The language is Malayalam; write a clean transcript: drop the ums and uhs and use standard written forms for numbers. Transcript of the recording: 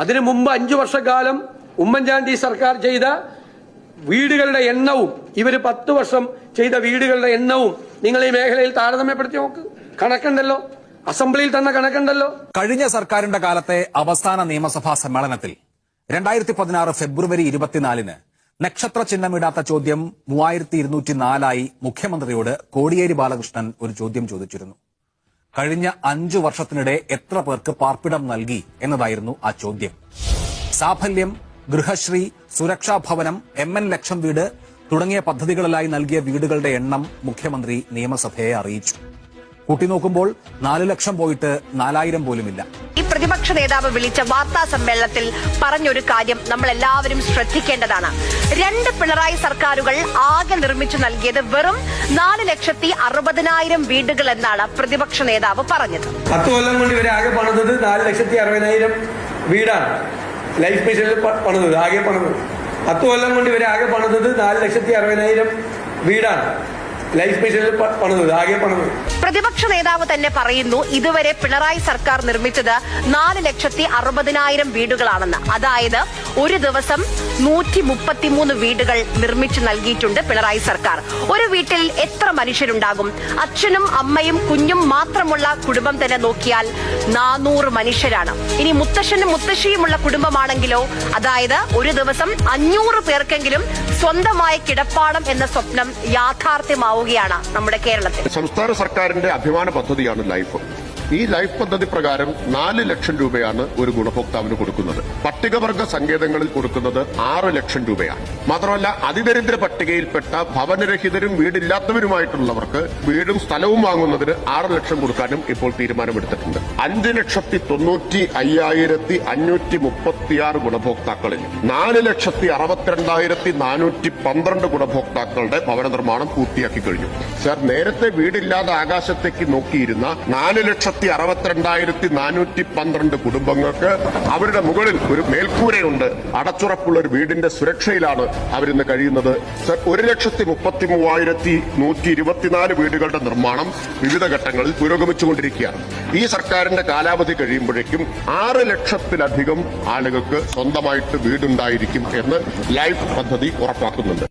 അതിനു മുമ്പ് 5 വർഷക്കാലം ഉമ്മൻചാണ്ടി സർക്കാർ ചെയ്ത വീടുകളുടെ എണ്ണവും ഇവർ 10 വർഷം ചെയ്ത വീടുകളുടെ എണ്ണവും നിങ്ങൾ ഈ മേഖലയിൽ താരതമ്യപ്പെടുത്തി നോക്ക്. കണക്കുണ്ടല്ലോ, അസംബ്ലിയിൽ തന്നെ കണക്കുണ്ടല്ലോ. കഴിഞ്ഞ സർക്കാരിന്റെ കാലത്തെ അവസാന നിയമസഭാ സമ്മേളനത്തിൽ 2016 ഫെബ്രുവരി 24-ന് നക്ഷത്ര ചിഹ്നമിടാത്ത ചോദ്യം 3204 മുഖ്യമന്ത്രിയോട് കോടിയേരി ബാലകൃഷ്ണൻ ഒരു ചോദ്യം ചോദിച്ചിരുന്നു. കഴിഞ്ഞ 5 വർഷത്തിനിടെ എത്ര പേർക്ക് പാർപ്പിടം നൽകി എന്നതായിരുന്നു ആ ചോദ്യം. സാഫല്യം, ഗൃഹശ്രീ, സുരക്ഷാ ഭവനം, MN ലക്ഷം വീട് തുടങ്ങിയ പദ്ധതികളിലായി നൽകിയ വീടുകളുടെ എണ്ണം മുഖ്യമന്ത്രി നിയമസഭയെ അറിയിച്ചു. കൂട്ടിനോക്കുമ്പോൾ 4 ലക്ഷം പോയിട്ട് 4000 പോലുമില്ല. ഈ പ്രതിപക്ഷ നേതാവ് വിളിച്ച വാർത്താ സമ്മേളനത്തിൽ പറഞ്ഞൊരു കാര്യം നമ്മൾ എല്ലാവരും ശ്രദ്ധിക്കേണ്ടതാണ്. 2 പിണറായി സർക്കാരുകൾ ആകെ നിർമ്മിച്ചു നൽകിയത് വെറും 4,60,000 വീടുകൾ എന്നാണ് പ്രതിപക്ഷ നേതാവ് പറഞ്ഞത്. 10 കൊല്ലം കൊണ്ട് ഇവരെ ആകെ പണിതത് 4,60,000 വീടാണ്. ലൈഫ് മിഷനിൽ പണിതത് ആകെ പണിതത് 10 കൊല്ലം കൊണ്ട് ഇവരെ ആകെ പണിതത് 4,60,000 വീടാണ്. ലൈഫ് മിഷനിൽ പണിതത് ആകെ പണിതത്. പ്രതിപക്ഷ നേതാവ് തന്നെ പറയുന്നു ഇതുവരെ പിണറായി സർക്കാർ നിർമ്മിച്ചത് 4,60,000 വീടുകളാണെന്ന്. അതായത് ഒരു ദിവസം 133 വീടുകൾ നിർമ്മിച്ചു നൽകിയിട്ടുണ്ട് പിണറായി സർക്കാർ. ഒരു വീട്ടിൽ എത്ര മനുഷ്യരുണ്ടാകും? അച്ഛനും അമ്മയും കുഞ്ഞും മാത്രമുള്ള കുടുംബം തന്നെ നോക്കിയാൽ 400 മനുഷ്യരാണ്. ഇനി മുത്തശ്ശനും മുത്തശ്ശിയുമുള്ള കുടുംബമാണെങ്കിലോ, അതായത് ഒരു ദിവസം 500 പേർക്കെങ്കിലും സ്വന്തമായ കിടപ്പാടം എന്ന സ്വപ്നം യാഥാർത്ഥ്യമാവുകയാണ് നമ്മുടെ കേരളത്തിൽ. സംസ്ഥാന സർക്കാരിന്റെ അഭിമാന പദ്ധതിയാണ് ലൈഫ്. ഈ ലൈഫ് പദ്ധതി പ്രകാരം 4 ലക്ഷം രൂപയാണ് ഒരു ഗുണഭോക്താവിന് കൊടുക്കുന്നത്. പട്ടികവർഗ സങ്കേതങ്ങളിൽ കൊടുക്കുന്നത് 6 ലക്ഷം രൂപയാണ്. മാത്രമല്ല, അതിദരിദ്ര പട്ടികയിൽപ്പെട്ട ഭവനരഹിതരും വീടില്ലാത്തവരുമായിട്ടുള്ളവർക്ക് വീടും സ്ഥലവും വാങ്ങുന്നതിന് 6 ലക്ഷം കൊടുക്കാനും ഇപ്പോൾ തീരുമാനമെടുത്തിട്ടുണ്ട്. 5,95,536 ഗുണഭോക്താക്കളിൽ 4,62,412 ഗുണഭോക്താക്കളുടെ ഭവന നിർമ്മാണം പൂർത്തിയാക്കി കഴിഞ്ഞു. സർ, നേരത്തെ വീടില്ലാതെ ആകാശത്തേക്ക് നോക്കിയിരുന്ന 4,62,412 കുടുംബങ്ങൾക്ക് അവരുടെ മുകളിൽ ഒരു മേൽക്കൂരയുണ്ട്. അടച്ചുറപ്പുള്ള ഒരു വീടിന്റെ സുരക്ഷയിലാണ് അവരിന്ന് കഴിയുന്നത്. സർ, 1,33,124 വീടുകളുടെ നിർമ്മാണം വിവിധ ഘട്ടങ്ങളിൽ പുരോഗമിച്ചുകൊണ്ടിരിക്കുകയാണ്. ഈ സർക്കാരിന്റെ കാലാവധി കഴിയുമ്പോഴേക്കും 6 ലക്ഷത്തിലധികം ആളുകൾക്ക് സ്വന്തമായിട്ട് വീടുണ്ടായിരിക്കും എന്ന് ലൈഫ് പദ്ധതി ഉറപ്പാക്കുന്നുണ്ട്.